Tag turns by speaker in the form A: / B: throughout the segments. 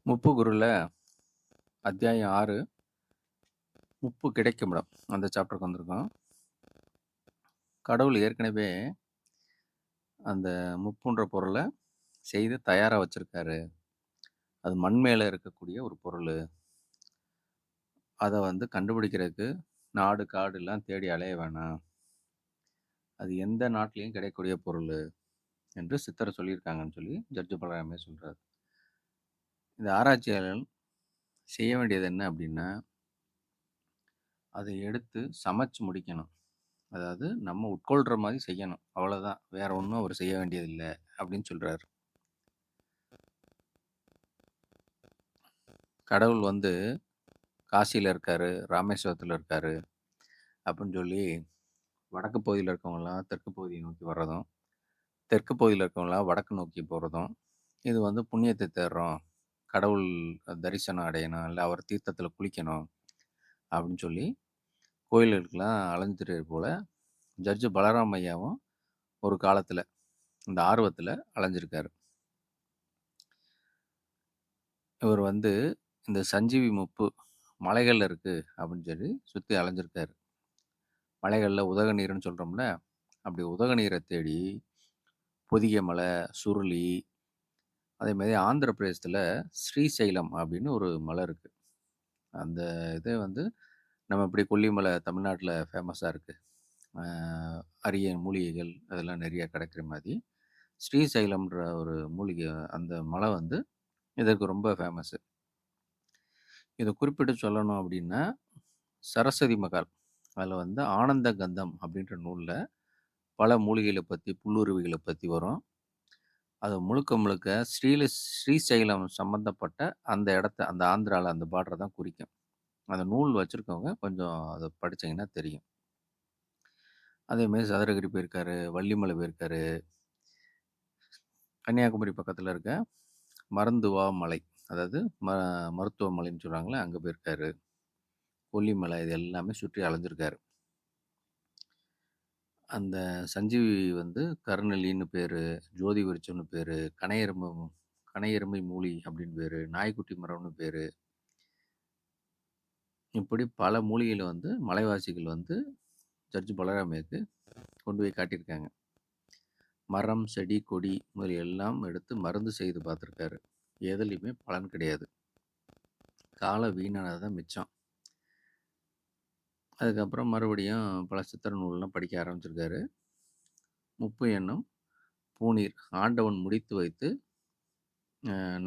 A: முப்புகுருல அத்தியாயம் 6 முப்பு கிடைக்குமிடம் அந்த சாப்டருக்கு வந்திருக்கோம். கடவுள் ஏற்கனவே அந்த முப்புன்ற பொருளை செய்து தயாராக வச்சிருக்காரு. அது மண் மேலே இருக்கக்கூடிய ஒரு பொருள். அதை கண்டுபிடிக்கிறதுக்கு நாடு காடுலாம் தேடி அலைய வேணாம். அது எந்த நாட்டிலையும் கிடைக்கக்கூடிய பொருள் என்று சித்தர் சொல்லியிருக்காங்கன்னு சொல்லி ஜட்ஜு பலராமே சொல்கிறார். இந்த ஆராய்ச்சியாளர்கள் செய்ய வேண்டியது என்ன அப்படின்னா, அதை எடுத்து சமைச்சு முடிக்கணும். அதாவது நம்ம உட்கொள்ற மாதிரி செய்யணும். அவ்வளோதான். வேற ஒண்ணும் அவர் செய்ய வேண்டியதில்ல அப்படின்னு சொல்றாரு. கடவுள் காசியில இருக்காரு, ராமேஸ்வரத்துல இருக்காரு அப்படின்னு சொல்லி வடக்கு பகுதியில இருக்கவங்கலாம் தெற்கு பகுதியை நோக்கி வர்றதும், தெற்கு பகுதியில இருக்கவங்கலாம் வடக்கு நோக்கி போறதும், இது புண்ணியத்தை தேடுறோம். கடவுள் தரிசனம் அடையணும், இல்லை அவர் தீர்த்தத்துல குளிக்கணும் அப்படின்னு சொல்லி கோயில்களுக்கெல்லாம் அலைஞ்சிட்டு போல ஜட்ஜு பலராம் ஐயாவும் ஒரு காலத்துல இந்த ஆர்வத்துல அலைஞ்சிருக்காரு. இவர் இந்த சஞ்சீவி முப்பு மலைகள்ல இருக்கு அப்படின்னு சொல்லி சுற்றி அலைஞ்சிருக்காரு. மலைகளில் உதக நீர்னு சொல்கிறோம்ல, அப்படி உதக நீரை தேடி பொதிகை மலை, சுருளி, அதே மாதிரி ஆந்திர பிரதேசத்தில் ஸ்ரீசைலம் அப்படின்னு ஒரு மலை இருக்குது. அந்த இது நம்ம இப்படி கொல்லிமலை தமிழ்நாட்டில் ஃபேமஸாக இருக்குது. அரிய மூலிகைகள் அதெல்லாம் நிறைய கிடைக்கிற மாதிரி ஸ்ரீசைலம்ன்ற ஒரு மூலிகை அந்த மலை இதற்கு ரொம்ப ஃபேமஸ்ஸு. இதை குறிப்பிட்டு சொல்லணும் அப்படின்னா, சரஸ்வதி மகால் அதில் ஆனந்த கந்தம் அப்படின்ற நூலில் பல மூலிகைகளை பற்றி புல்லுருவிகளை பற்றி வரும். அது முழுக்க முழுக்க ஸ்ரீசைலம் சம்மந்தப்பட்ட அந்த இடத்த அந்த ஆந்திராவில் அந்த பார்டரை தான் குறிக்கும். அந்த நூல் வச்சுருக்கவங்க கொஞ்சம் அதை படித்தீங்கன்னா தெரியும். அதேமாதிரி சதுரகிரி போயிருக்காரு, வள்ளிமலை போயிருக்காரு, கன்னியாகுமரி பக்கத்தில் இருக்க மருந்துவா மலை, அதாவது மருத்துவ மலைன்னு சொல்கிறாங்களே, அங்கே போயிருக்காரு. கொல்லிமலை இது எல்லாமே சுற்றி அலைஞ்சிருக்காரு. அந்த சஞ்சீவி கருநெல்லின்னு பேர், ஜோதி விருட்சம்னு பேர், கனையெருமை மூலி அப்படின்னு பேர், நாய்க்குட்டி மரம்னு பேர், இப்படி பல மூலிகைகளை மலைவாசிகள் ஜட்ஜு பலராமேக்கு கொண்டு போய் காட்டியிருக்காங்க. மரம், செடி, கொடி முதலிய எல்லாம் எடுத்து மருந்து செய்து பார்த்துருக்காரு. எதுலையுமே பலன் கிடையாது. கால வீணானது தான் மிச்சம். அதுக்கப்புறம் மறுபடியும் பல சித்திர நூல்லாம் படிக்க ஆரம்பிச்சிருக்காரு. முப்பு என்னும் பூநீர் ஆண்டவன் முடித்து வைத்து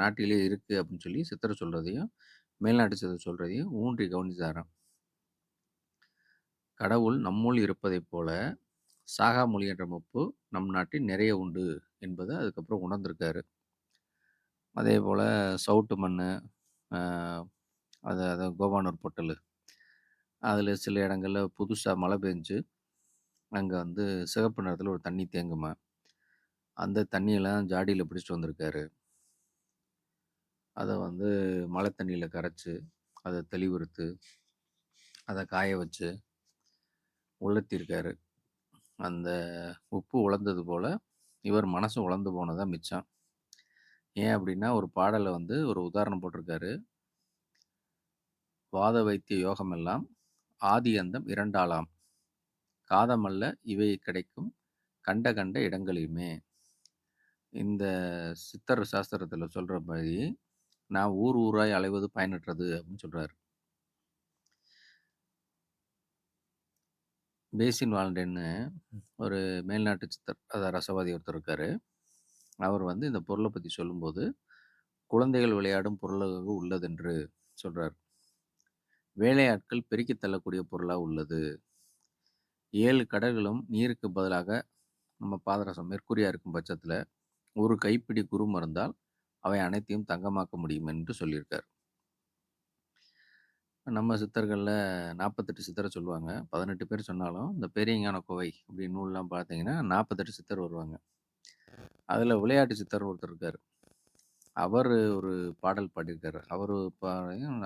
A: நாட்டிலே இருக்குது அப்படின்னு சொல்லி சித்தரை சொல்கிறதையும் மேல்நாட்டு சித்தர் சொல்கிறதையும் ஊன்றி கவனிச்சாராம். கடவுள் நம்முள் இருப்பதைப் போல சாகா மொழி என்ற முப்பு நம் நாட்டில் நிறைய உண்டு என்பதை அதுக்கப்புறம் உணர்ந்திருக்காரு. அதே போல் சவுட்டு மண், அது கோபானூர் பொட்டல், அதில் சில இடங்களில் புதுசாக மழை பெஞ்சு அங்கே சிகப்பு நிறத்தில் ஒரு தண்ணி தேங்குமா, அந்த தண்ணியெல்லாம் ஜாடியில் பிடிச்சிட்டு வந்திருக்காரு. அதை மழை தண்ணியில் கரைச்சி அதை தெளிவுறுத்து அதை காய வச்சு உலர்த்தியிருக்காரு. அந்த உப்பு உலர்ந்தது போல் இவர் மனசு உலர்ந்து போனதான் மிச்சம். ஏன் அப்படின்னா, ஒரு பாடலை ஒரு உதாரணம் போட்டிருக்காரு. வாத வைத்திய யோகமெல்லாம் ஆதி அந்தம் இரண்டாளாம், காதமல்ல இவை கிடைக்கும் கண்ட கண்ட இடங்களிலுமே. இந்த சித்தர் சாஸ்திரத்தில் சொல்கிற மாதிரி நான் ஊர் ஊராய் அலைவது பயனற்றது அப்படின்னு சொல்கிறாரு. பேசின் வால்டேன்னு ஒரு மேல்நாட்டு சித்தர், அதாவது ரசவாதி ஒருத்தர் இருக்கார். அவர் இந்த பொருளை பற்றி சொல்லும்போது குழந்தைகள் விளையாடும் பொருளாக உள்ளதென்று சொல்கிறார். வேலையாட்கள் பெருக்கி தள்ளக்கூடிய பொருளாக உள்ளது. 7 கடல்களும் நீருக்கு பதிலாக நம்ம பாதரசம் மெர்க்குரியா இருக்கும் பட்சத்தில் ஒரு கைப்பிடி குரு மருந்தால் அவை அனைத்தையும் தங்கமாக்க முடியும் என்று சொல்லியிருக்கார். நம்ம சித்தர்களில் 48 சித்தரை சொல்லுவாங்க. 18 பேர் சொன்னாலும் இந்த பெரியஞான கோவை அப்படின்னு நூல்லாம் பார்த்தீங்கன்னா 48 சித்தர் வருவாங்க. அதில் விளையாட்டு சித்தர் ஒருத்தர் இருக்கார். அவர் ஒரு பாடல் பாடியிருக்காரு. அவர்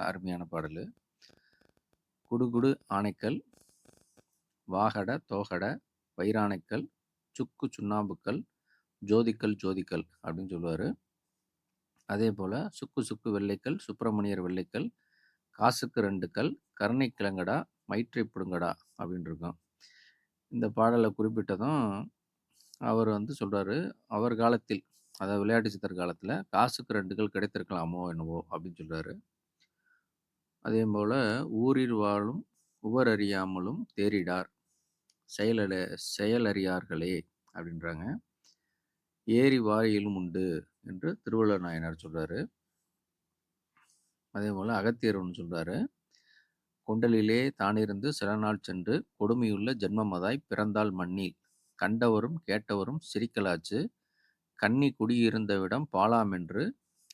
A: அருமையான பாடல். குடுகுடு ஆனைக்கல், வாகட தோகட, வைரானைக்கல், சுக்கு சுண்ணாம்புக்கல், ஜோதிக்கல் ஜோதிக்கல் அப்படின்னு சொல்லுவார். அதேபோல சுக்கு சுக்கு வெள்ளைக்கல், சுப்பிரமணியர் வெள்ளைக்கல், காசுக்கு 2 கல், கருணை கிழங்கடா, மயிற்றைப் பிடுங்கடா அப்படின்னு இருக்கும். இந்த பாடல குறிப்பிட்டதும் அவர் வந்து சொல்றாரு, அவர் காலத்தில் அதாவது விளையாட்டு சித்தர் காலத்துல காசுக்கு 2 கல் கிடைத்திருக்கலாமோ என்னவோ அப்படின்னு சொல்றாரு. அதேபோல ஊரில் வாழும் உவரறியாமலும் தேறிடார் செயலல செயலறியார்களே அப்படின்றாங்க. ஏரி வாரியிலும் உண்டு என்று திருவள்ளுவர் நாயனார் சொல்றாரு. அதேபோல அகத்தியர் ஒண்ணு சொல்றாரு. கொண்டலிலே தானிருந்து சில நாள் சென்று கொடுமையுள்ள ஜென்மமதாய் பிறந்தாள் மண்ணில் கண்டவரும் கேட்டவரும் சிரிக்கலாச்சு கன்னி குடியிருந்தவிடம் பாழாமென்று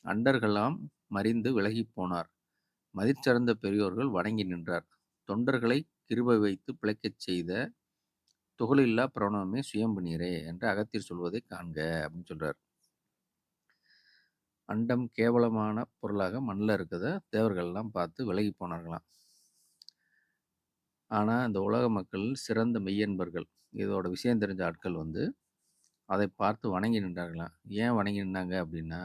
A: அண்டர்களாம் மறிந்து விலகிப் போனார். மதிற்சிறந்த பெரியோர்கள் வணங்கி நின்றார். தொண்டர்களை கிருபை வைத்து பிழைக்கச் செய்த துகளில்லா பிரணவமே சுயம்பு நீரே என்று அகத்தியர் சொல்வதை காண்க அப்படின்னு சொல்றார். அண்டம் கேவலமான பொருளாக மண்ணில் இருக்கிறத தேவர்கள்லாம் பார்த்து விலகி போனார்களாம். ஆனால் இந்த உலக மக்கள் சிறந்த மெய்யன்பர்கள், இதோட விஷயம் தெரிஞ்ச ஆட்கள் வந்து அதை பார்த்து வணங்கி நின்றார்களாம். ஏன் வணங்கி நின்னாங்க அப்படின்னா,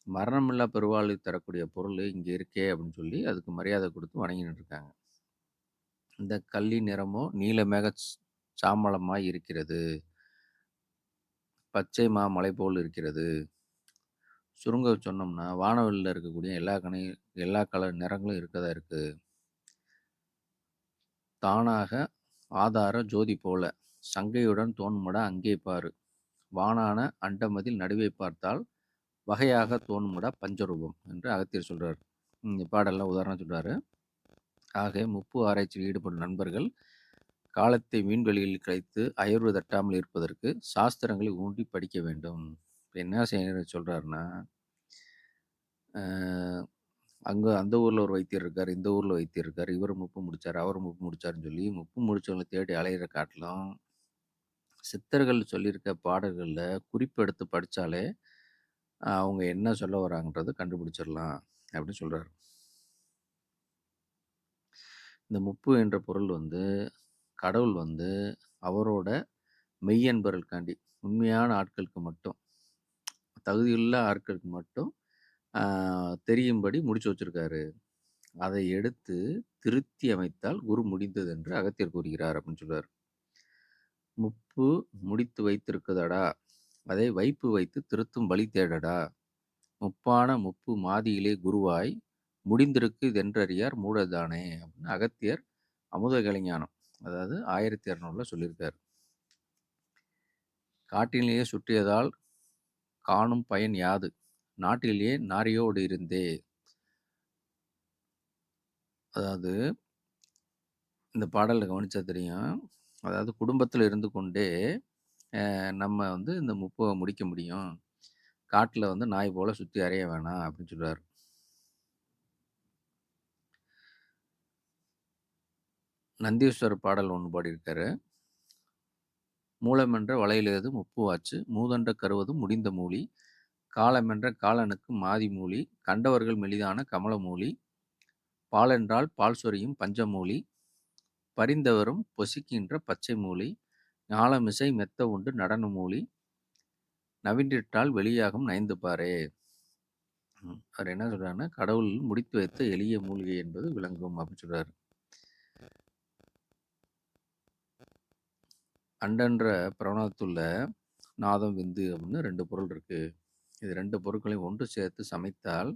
A: மரணமில்லா பெருவாழ்வை தரக்கூடிய பொருள் இங்கே இருக்கே அப்படின்னு சொல்லி அதுக்கு மரியாதை கொடுத்து வணங்கி நின்றுருக்காங்க. இந்த கல்லின் நிறமோ நீலமேக சாமளமாய் இருக்கிறது, பச்சை மாமலை போல் இருக்கிறது. சுருங்க சொன்னோம்னா வானவெளியில் இருக்கக்கூடிய எல்லா கலர் நிறங்களும் இருக்கதா இருக்கு. தானாக ஆதார ஜோதி போல சங்கையுடன் தோன்றுமடா அங்கே பாரு. வானான அண்டமதில் நடுவே பார்த்தால் வகையாக தோன்றுமடா பஞ்சரூபம் என்று அகத்தியர் சொல்றார். இந்த பாடெல்லாம் உதாரணம் சொல்றாரு. ஆக முப்பு ஆராய்ச்சியில் ஈடுபடும் நண்பர்கள் காலத்தை வீண்வெளியில் கழித்து அயர்வு தட்டாமல் இருப்பதற்கு சாஸ்திரங்களை ஊன்றி படிக்க வேண்டும். இப்போ என்ன செய்ய சொல்றாருன்னா, அங்கே அந்த ஊரில் ஒரு வைத்தியர் இருக்கார், இந்த ஊரில் வைத்தியர் இருக்கார், இவர் முப்பு முடிச்சார், அவர் முப்பு முடிச்சாருன்னு சொல்லி முப்பு முடிச்சவங்களை தேடி அலையிற காட்டிலும் சித்தர்கள் சொல்லியிருக்க பாடல்களில் குறிப்பு எடுத்து படித்தாலே அவங்க என்ன சொல்ல வராங்கன்றது கண்டுபிடிச்சிடலாம் அப்படின்னு சொல்கிறார். இந்த முப்பு என்ற பொருள் வந்து கடவுள் வந்து அவரோட மெய்யன்பர்களுக்காண்டி உண்மையான ஆட்களுக்கு மட்டும், தகுதியுள்ள ஆட்களுக்கு மட்டும் தெரியும்படி முடிச்சு வச்சிருக்காரு. அதை எடுத்து திருத்தி அமைத்தால் குரு முடிந்தது என்று அகத்தியர் கூறுகிறார் அப்படின்னு சொல்றார். முப்பு முடித்து வைத்திருக்குதடா, அதை வைப்பு வைத்து திருத்தும் வழி தேடடா. முப்பான முப்பு மாதியிலே குருவாய் முடிந்திருக்கு இதென்றறியார் மூடதானே அப்படின்னு அகத்தியர் அமுத கலைஞானம் அதாவது 1200 சொல்லியிருக்கார். காட்டிலேயே சுற்றியதால் காணும் பயன் யாது, நாட்டிலேயே நாரியோடு இருந்தே. அதாவது இந்த பாடலை கவனிச்சா தெரியும். அதாவது குடும்பத்தில் இருந்து கொண்டே நம்ம வந்து இந்த முப்பை முடிக்க முடியும். காட்டில் வந்து நாய் போல சுற்றி அறைய வேணாம் அப்படின்னு சொல்றாரு. நந்தீஸ்வரர் பாடல் ஒன்று பாடியிருக்காரு. மூலமென்ற வளையிலேது முப்பு வாச்சு மூதண்ட கருவதும் முடிந்த மூலி காலமென்ற காலனுக்கு மாதி மூலி கண்டவர்கள் மெலிதான கமல மூலி பாலென்றால் பால் சொரியும் பஞ்சமூலி பரிந்தவரும் பொசிக்கின்ற பச்சை மூலி ஞாலமிசை மெத்த உண்டு நடன மூலி நவின்றிட்டால் வெளியாகும் நைந்து பாரே. அவர் என்ன சொல்றாருன்னா, கடவுள் முடித்து வைத்த எளிய மூலிகை என்பது விளங்கும் அப்படின்னு சொல்றாரு. அண்டன்ற பிரணவத்துள்ள நாதம் விந்து அப்படின்னு 2 பொருள் இருக்கு. இது 2 பொருட்களையும் ஒன்று சேர்த்து சமைத்தால்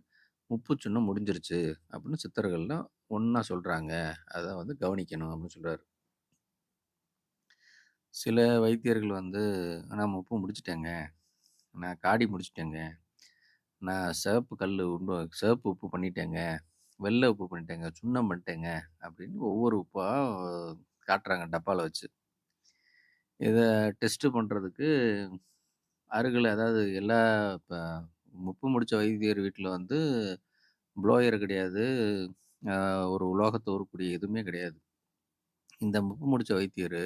A: முப்பு சுண்ணம் முடிஞ்சிருச்சு அப்படின்னு சித்தர்கள்லாம் ஒன்றா சொல்கிறாங்க. அதை வந்து கவனிக்கணும் அப்படின்னு சொல்கிறார். சில வைத்தியர்கள் வந்து நான் முப்பு முடிச்சிட்டேங்க, நான் காடி முடிச்சிட்டேங்க, நான் சிவப்பு உப்பு பண்ணிட்டேங்க, வெள்ளை உப்பு பண்ணிட்டேங்க, சுண்ணம் பண்ணிட்டேங்க அப்படின்னு ஒவ்வொரு உப்பாக காட்டுறாங்க டப்பாவில் வச்சு. இதை டெஸ்ட்டு பண்ணுறதுக்கு அருகில் அதாவது எல்லா இப்போ முப்பு முடித்த வைத்தியர் வீட்டில் வந்து ப்ளோயர் கிடையாது, ஒரு உலோகத்தை உருக்கூடிய எதுவுமே கிடையாது. இந்த முப்பு முடித்த வைத்தியர்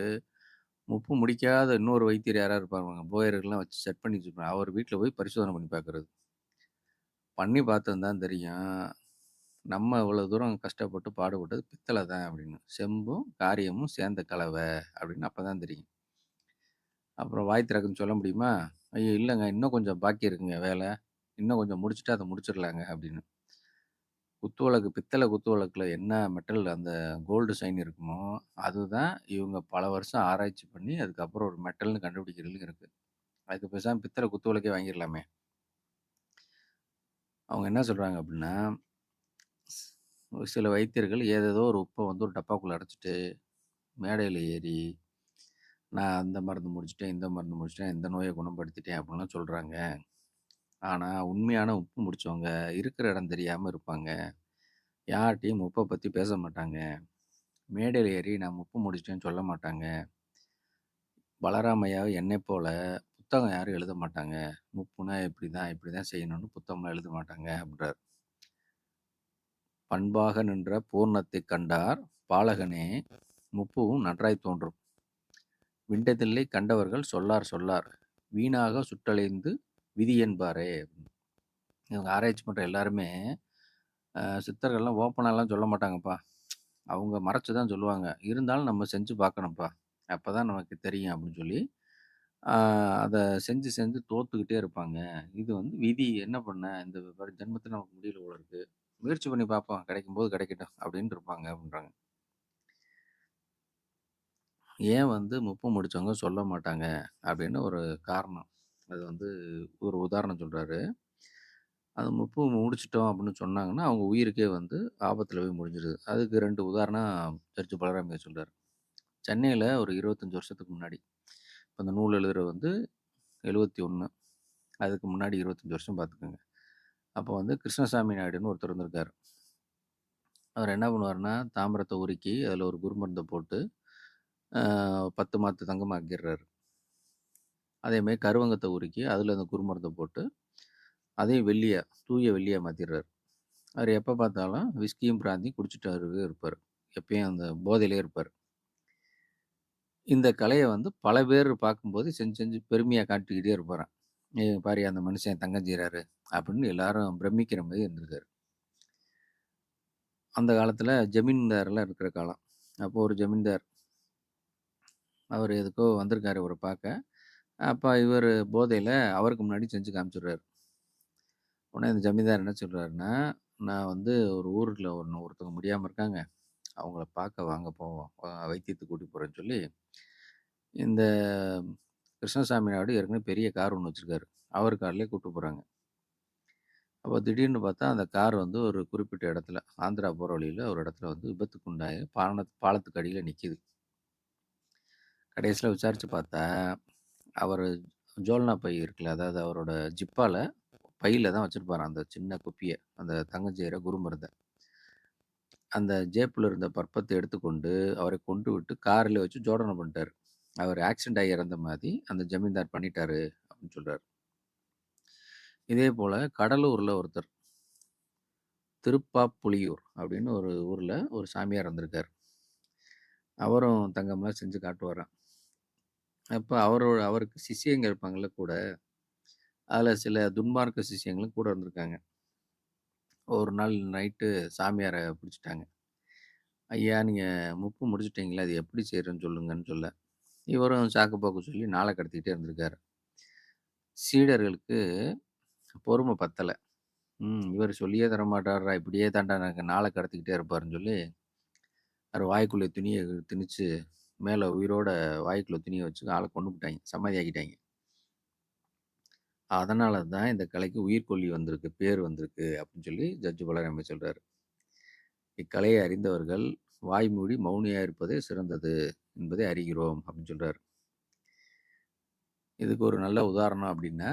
A: முப்பு முடிக்காத இன்னொரு வைத்தியர் யாராவது இருப்பாங்க, ப்ளோயர்கள்லாம் வச்சு செட் பண்ணி வச்சுருப்பாங்க. அவர் வீட்டில் போய் பரிசோதனை பண்ணி பார்க்குறது. பண்ணி பார்த்தது தான் தெரியும், நம்ம இவ்வளோ தூரம் கஷ்டப்பட்டு பாடுபட்டது பித்தளை தான் அப்படின்னு. செம்பும் காரியமும் சேர்ந்த கலவை அப்படின்னு அப்போ தான் தெரியும். அப்புறம் வாய் திறக்குன்னு சொல்ல முடியுமா? ஐயோ இல்லைங்க, இன்னும் கொஞ்சம் பாக்கி இருக்குங்க வேலை, இன்னும் கொஞ்சம் முடிச்சுட்டா அத முடிச்சிடலாங்க அப்படின்னு. குத்துவிளக்கு பித்தள குத்துவிளக்குல என்ன மெட்டல் அந்த கோல்டு சைன் இருக்குமோ, அதுதான் இவங்க பல வருஷம் ஆராய்ச்சி பண்ணி அதுக்கப்புறம் ஒரு மெட்டல்னு கண்டுபிடிக்கிறதுலயும் இருக்கு. அதுக்கு பேசாம பித்தள குத்துவிளக்கே வாங்கிரலாமே! அவங்க என்ன சொல்றாங்க அப்படின்னா, ஒரு சில வைத்தியர்கள் ஏதேதோ ஒரு உப்ப வந்து ஒரு டப்பாக்குள்ள அடைச்சுட்டு, மேடையில ஏறி, நான் அந்த மருந்து முடிச்சுட்டேன், இந்த மருந்து முடிச்சுட்டேன், இந்த நோய குணப்படுத்திட்டேன் அப்படின்லாம் சொல்றாங்க. ஆனா, உண்மையான உப்பு முடிச்சவங்க இருக்கிற இடம் தெரியாம இருப்பாங்க. யார்ட்டயும் உப்ப பத்தி பேச மாட்டாங்க. மேடையில ஏறி நான் உப்பு முடிச்சிட்டேன்னு சொல்ல மாட்டாங்க. பலராம் ஐயா என்னைப் போல புத்தகம் யாரும் எழுத மாட்டாங்க. முப்புனா இப்படிதான், இப்படிதான் செய்யணும்னு புத்தகம்லாம் எழுத மாட்டாங்க அப்படின்றாரு. பண்பாக நின்ற பூரணத்தைக் கண்டார் பாலகனே முப்புவும் நன்றாய்த் தோன்றும். விண்டதில்லை கண்டவர்கள் சொல்லார் சொல்லார். வீணாக சுட்டழிந்து விதி என்பாரே. இவங்க ஆராய்ச்சி பண்ற எல்லாருமே சித்தர்கள்லாம் ஓப்பனாலாம் சொல்ல மாட்டாங்கப்பா. அவங்க மறைச்சு தான் சொல்லுவாங்க. இருந்தாலும் நம்ம செஞ்சு பார்க்கணும்ப்பா. அப்பதான் நமக்கு தெரியும் அப்படின்னு சொல்லி, ஆ அத செஞ்சு செஞ்சு தோத்துக்கிட்டே இருப்பாங்க. இது வந்து விதி என்ன பண்ண இந்த ஜென்மத்துல நமக்கு முடியல போல இருக்கு. முயற்சி பண்ணி பார்ப்போம். கிடைக்கும்போது கிடைக்கட்டும் அப்படின்னு இருப்பாங்க அப்படின்றாங்க. ஏன் வந்து முப்பம் முடிச்சவங்க சொல்ல மாட்டாங்க அப்படின்னு ஒரு காரணம். அது வந்து ஒரு உதாரணம் சொல்றாரு. அது முப்பம் முடிச்சுட்டோம் அப்படின்னு சொன்னாங்கன்னா, அவங்க உயிருக்கே வந்து ஆபத்துல போய் முடிஞ்சிருது. அதுக்கு 2 உதாரணம் சர்ச்சு பலராமய்யா சொல்றாரு. சென்னையில ஒரு 25 வருஷத்துக்கு முன்னாடி. இப்ப இந்த நூல் எழுதுறது வந்து 71. அதுக்கு முன்னாடி 25 வருஷம் பார்த்துக்கோங்க. அப்போ வந்து கிருஷ்ணசாமி நாயுடுன்னு ஒருத்தர் இருந்திருக்காரு. அவர் என்ன பண்ணுவாருன்னா, தாமிரத்த உருக்கி அதில ஒரு குருமருந்த போட்டு, அ 10 மாத்து தங்கமாக்கிர்றாரு. அதேமாரி கருவங்கத்த உருக்கி அதில அந்த குருமருந்த போட்டு, அதையும் வெள்ளியா, தூய வெள்ளியா மாத்திர்றாரு. அவரு எப்ப பார்த்தாலும் விஸ்கியும், பிராந்தியும் குடிச்சிட்டாரு இருப்பாரு. எப்பயும் அந்த போதையிலே இருப்பாரு. இந்த கலைய வந்து பல பேர் பார்க்கும்போது செஞ்சு செஞ்சு பெருமையா காட்டிக்கிட்டே இருப்பாராம். பாருய்யா அந்த மனுஷன் தங்கம் செய்றாரு, அப்படின்னு எல்லாரும் பிரமிக்கிற மாரி இருந்திருக்காரு. அந்த காலத்தில ஜமீன்தார்லாம் இருக்கிற காலம். அப்போ ஒரு ஜமீன்தார், அவரு எதுக்கோ வந்திருக்காரு இவர பார்க்க. அப்ப இவரு போதையில அவருக்கு முன்னாடி செஞ்சு காமிச்சுடுறாரு. உடனே இந்த ஜமீன்தார் என்ன சொல்றாருன்னா, "நான் வந்து ஒரு ஊர்ல ஒருத்தவங்க முடியாம இருக்காங்க. அவங்கள பார்க்க வாங்க போவோம். வைத்தியத்துக்கு கூட்டிட்டு போறேன்னு" சொல்லி, இந்த கிருஷ்ணசாமி நாயுடு ஏற்கனவே பெரிய கார் ஒண்ணு வச்சிருக்காரு. அவர் கார்லயே கூட்டு போறாங்க. அப்ப திடீர்னு பார்த்தா, அந்த கார் வந்து ஒரு குறிப்பிட்ட இடத்துல, ஆந்திரா போற வழியில ஒரு இடத்துல வந்து விபத்துக்குண்டாகி பாலத்துக்கு அடியில நிக்குது. கடைசியில விசாரிச்சு பார்த்தா, அவரு ஜோல்னா பை இருக்குல்ல, அதாவது அவரோட ஜிப்பால பையில தான் வச்சிருப்பாராம் அந்த சின்ன குப்பிய. அந்த தங்கம் செய்ற குறுமருந்த. அந்த ஜேப்ல இருந்த பற்பத்த எடுத்துக்கொண்டு, அவரை கொண்டு விட்டு கார்ல வச்சு ஜோடனை பண்ணிட்டாரு. அவர் ஆக்சிடென்ட் ஆகி இறந்த மாரி அந்த ஜமீன்தார் பண்ணிட்டாரு அப்படின்னு சொல்றாரு. இதேபோல கடலூர்ல ஒருத்தர், திருப்பாப்புலியூர் அப்படின்னு ஒரு ஊர்ல ஒரு சாமியார் இருந்திருக்காரு. அவரும் தங்கம்லாம் செஞ்சு காட்டுவாராம். அப்ப அவருக்கு சிஷ்யங்க இருப்பாங்கல்ல கூட, அதுல சில துன்மார்க்க சிஷ்யங்களும் கூட இருந்திருக்காங்க. ஒரு நாள் நைட்டு சாமியார புடிச்சுட்டாங்க. "ஐயா நீங்க முப்பு முடிச்சுட்டீங்களே, அது எப்படி செய்றதுன்னு சொல்லுங்கன்னு" சொல்ல. இவரும் சாக்கு போக்கு சொல்லி நாள கடத்திக்கிட்டே இருந்திருக்காரு. சீடர்களுக்கு பொறும பத்தல. இவரு சொல்லியே தரமாட்டார்றா, இப்படியே தான்டா எனக்கு நாள கடத்திக்கிட்டே இருப்பாருன்னு சொல்லி, அவரு வாய்க்குள்ள துணிய திணிச்சு, மேல உயிரோட வாய்க்குள்ள துணிய வச்சு ஆள கொன்னுப்புட்டாய்ங்க. சமாதி ஆக்கிட்டாய்ங்க. அதனால தான் இந்த கலைக்கு உயிர்க்கொல்லி வந்திருக்கு, பேர் வந்திருக்கு அப்படின்னு சொல்லி ஜட்ஜ் பலராம சொல்றாரு. இக்கலையை அறிந்தவர்கள் வாய்மூடி மௌனியா இருப்பதே சிறந்தது என்பதை அறிகிறோம் அப்படின்னு சொல்றாரு. இதுக்கு ஒரு நல்ல உதாரணம் அப்படின்னா,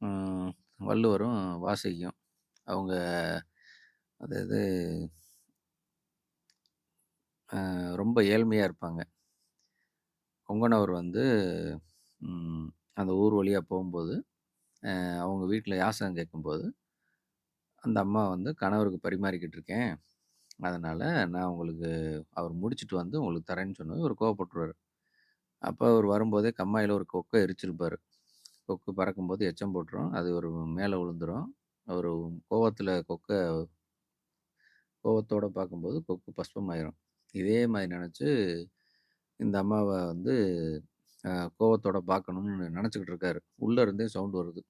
A: ம், வள்ளுவரும் வாசகியும் அவங்க அதாவது ரொம்ப ஏழ்மையா இருப்பாங்க. கொங்கணவர் வந்து ம், அந்த ஊர் வழியா போகும்போது, அவங்க வீட்ல யாசகம் கேட்கும்போது, அந்த அம்மா வந்து கணவருக்கு பரிமாறிக்கிட்டு இருக்கேன். அதனால நான் உங்களுக்கு அவர் முடிச்சுட்டு வந்து உங்களுக்கு தரேன்னு சொன்னதும் இவரு கோவப்பட்டுருவாரு. அப்ப அவரு வரும்போதே கம்மாயில ஒரு கொக்க எரிச்சிருப்பாரு. கொக்கு பறக்கும்போது எச்சம் போட்டுரும். அது ஒரு மேல விழுந்துரும். அவரு கோவத்தோட பார்க்கும்போது கொக்கு பஸ்பமாயிரும். இதே மாரி நெனச்சு இந்த அம்மாவ வந்து அ கோவத்தோட பார்க்கணும்னு நெனச்சுக்கிட்டு இருக்காரு. உள்ள இருந்தே சவுண்ட் வருது.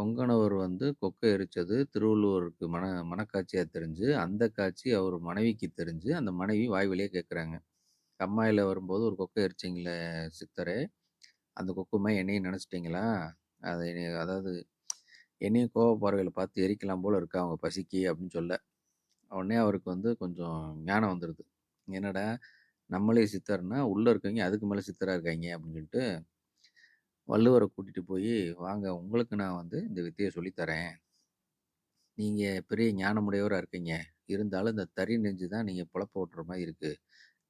A: கொங்கணவர் வந்து கொக்க எரிச்சது திருவள்ளுவருக்கு மனக்காட்சியா தெரிஞ்சு, அந்த காட்சி அவர் மனைவிக்கு தெரிஞ்சு, அந்த மனைவி வாய் வழியா கேட்குறாங்க. "கம்மாயில வரும்போது ஒரு கொக்க எரிச்சீங்களே சித்தரே, அந்த கொக்குமாரி என்னையும் நெனச்சுட்டீங்களா? அது என்னைய அதாவது என்னையும் கோவ பார்வையில பார்த்து எரிக்கலாம் போல இருக்கா உங்க பசிக்கு" அப்படின்னு சொல்ல, உடனே அவருக்கு வந்து கொஞ்சம் ஞானம் வந்துருது. என்னடா நம்மளே சித்தர்னா, உள்ள இருக்கவைங்க அதுக்கு மேல சித்தரா இருக்காய்ங்க அப்படின்னு சொல்லிட்டு, வள்ளுவர கூட்டிட்டு போயி, "வாங்க உங்களுக்கு நான் வந்து இந்த வித்தைய சொல்லித் தரேன். நீங்க பெரிய ஞானமுடையவரா இருக்கீங்க. இருந்தாலும் இந்த தறி நெஞ்சு தான் நீங்க பொழப்ப ஓட்டுற மாரி இருக்கு.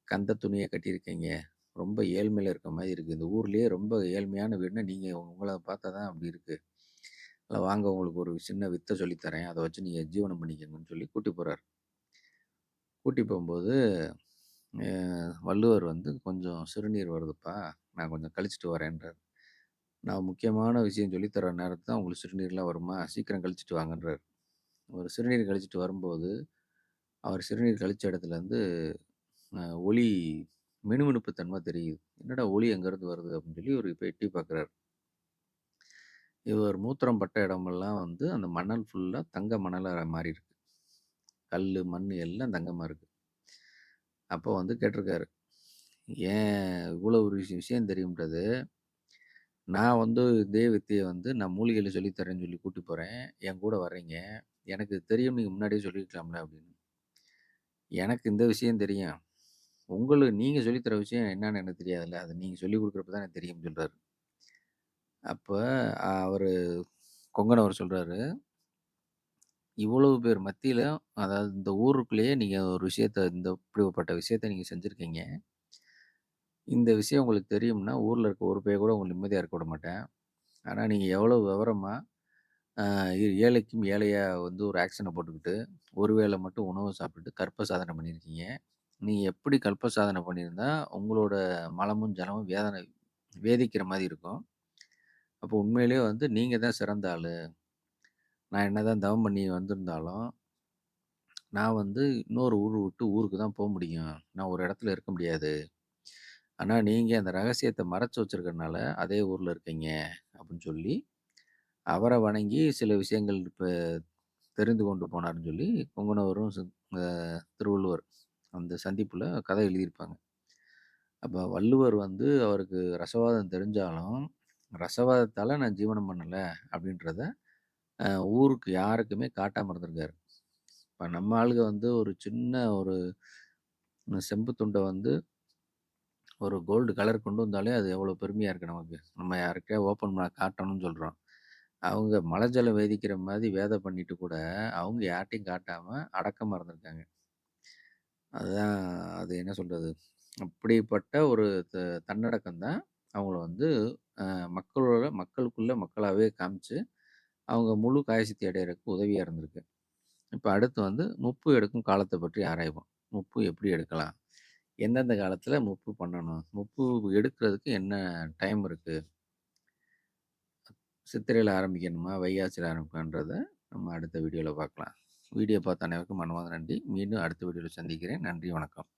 A: கந்த துணிய கட்டியிருக்கீங்க. ரொம்ப ஏழ்மையில இருக்க மாரி இருக்கு. இந்த ஊர்லயே ரொம்ப ஏழ்மையான வீடுனா நீங்க உங்கள பார்த்தா தான் அப்படி இருக்கு. அதனால வாங்க உங்களுக்கு ஒரு சின்ன வித்த சொல்லித் தரேன். அத வச்சு நீங்க ஜீவனம் பண்ணிக்கங்கன்னு" சொல்லி கூட்டி போறாரு. கூட்டி போம்போது, அ வள்ளுவர் வந்து "கொஞ்சம் சிறுநீர் வருதுப்பா. நான் கொஞ்சம் கழிச்சுட்டு வரேன்றாரு." "நான் முக்கியமான விஷயம் சொல்லித் தர நேரத்துல தான் உங்களுக்கு சிறுநீர்லாம் வருமா? சீக்கிரம் கழிச்சுட்டு வாங்கன்றாரு." ஒரு சிறுநீர் கழிச்சுட்டு வரும்போது, அவர் சிறுநீர் கழிச்ச இடத்துலருந்து ஒளி மினுமினுப்பு தன்ம தெரியுது. "என்னடா ஒளி எங்கேருந்து வருது?" அப்படின்னு சொல்லி இவரு போய் எட்டி பார்க்குறாரு. இவர் மூத்திரம் பட்ட இடமெல்லாம் வந்து அந்த மணல் ஃபுல்லா தங்க மணலா மாறியிருக்கு. கல்லு, மண்ணு எல்லாம் தங்கமா இருக்கு. அப்போ வந்து கேட்டிருக்காரு, "ஏன் இவ்வளோ ஒரு விஷயம் தெரியும்ன்றது, நான் வந்து இதே வித்தைய வந்து நான் மூலிகையில சொல்லி தரேன்னு சொல்லி கூட்டி போறேன். என் கூட வர்றீங்க. எனக்கு தெரியும்னு நீங்க முன்னாடியே சொல்லியிருக்கலாம்ல" அப்படின்னு. "எனக்கு இந்த விஷயம் தெரியும். நீங்க சொல்லி தர விஷயம் என்னன்னு எனக்கு தெரியாதுல்ல. அது நீங்க சொல்லிக் குடுக்குறப்ப தான் எனக்கு தெரியும்னு" சொல்றாரு. அப்ப அவரு கொங்கணவர் சொல்றாரு, "இவ்வளவு பேர் மத்தியில அதாவது இந்த ஊருக்குள்ளேயே நீங்க ஒரு விஷயத்த இந்த இப்படிப்பட்ட விஷயத்த நீங்க செஞ்சிருக்கீங்க. இந்த விஷயம் உங்களுக்கு தெரியும்னா, ஊர்ல இருக்க ஒரு பையன் கூட உங்கள நிம்மதியா இருக்க விட மாட்டேன். ஆனா நீங்க எவ்வளவு விவரமா அ ஏழைக்கும் ஏழையா வந்து ஒரு ஆக்ஷன போட்டுக்கிட்டு, ஒரு வேள மட்டும் உணவு சாப்பிட்டுட்டு கற்ப சாதனை பண்ணியிருக்கீங்க. நீங்க எப்படி கற்ப சாதனை பண்ணியிருந்தா, உங்களோட மலமும், ஜலமும் வேதிக்கிற மாரி இருக்கும். அப்போ உண்மையிலேயே வந்து நீங்க தான் சிறந்த ஆளு. நான் என்னதான் தவம் பண்ணி வந்திருந்தாலும், நான் வந்து இன்னொரு ஊர் விட்டு ஊருக்கு தான் முடியும். நான் ஒரு இடத்துல இருக்க முடியாது. ஆனா நீங்க அந்த ரகசியத்த மறைச்சு வச்சிருக்கிறனால, அதே ஊர்ல இருக்கீங்க." அப்படின்னு சொல்லி, அவர வணங்கி சில விஷயங்கள் தெரிந்து கொண்டு போனாருன்னு சொல்லி, கொங்கணவரும் அ திருவள்ளுவர் அந்த சந்திப்புல கதை எழுதியிருப்பாங்க. அப்ப வள்ளுவர் வந்து அவருக்கு ரசவாதம் தெரிஞ்சாலும், ரசவாதத்தால நான் ஜீவனம் பண்ணல அப்படின்றத அ ஊருக்கு யாருக்குமே காட்டாம இருந்திருக்காரு. இப்ப நம்ம ஆளுக வந்து ஒரு சின்ன ஒரு செம்பு துண்ட வந்து ஒரு கோல்டு கலர் கொண்டு வந்தாலே அது எவ்வளோ பெருமையா இருக்கு நமக்கு. நம்ம யாருக்கையாவது ஓப்பன் பண்ண காட்டணும்னு சொல்றோம். அவங்க மல ஜலம் வேதிக்கிற மாரி வேத பண்ணிட்டு கூட, அவங்க யார்ட்டயும் காட்டாம அடக்கமா இருந்திருக்காங்க. அதுதான் அது என்ன சொல்றது? அப்படிப்பட்ட ஒரு தன்னடக்கம் தான் அவங்கள வந்து அ மக்களுக்குள்ள மக்களாவே காமிச்சு, அவங்க முழு காயசித்தி அடையறதுக்கு உதவியா இருந்திருக்கு. இப்ப அடுத்து வந்து முப்பு எடுக்கும் காலத்த பற்றி ஆராய்வோம். முப்பு எப்படி எடுக்கலாம்? எந்தெந்த காலத்துல முப்பு பண்ணணும்? முப்பு எடுக்கிறதுக்கு என்ன டைம் இருக்கு? சித்திரையில ஆரம்பிக்கணுமா? வைகாசியில ஆரம்பிக்கணுன்றத நம்ம அடுத்த வீடியோல பார்க்கலாம். வீடியோ பார்த்த அனைவருக்கும் மனமார்ந்த நன்றி. மீண்டும் அடுத்த வீடியோல சந்திக்கிறேன். நன்றி, வணக்கம்.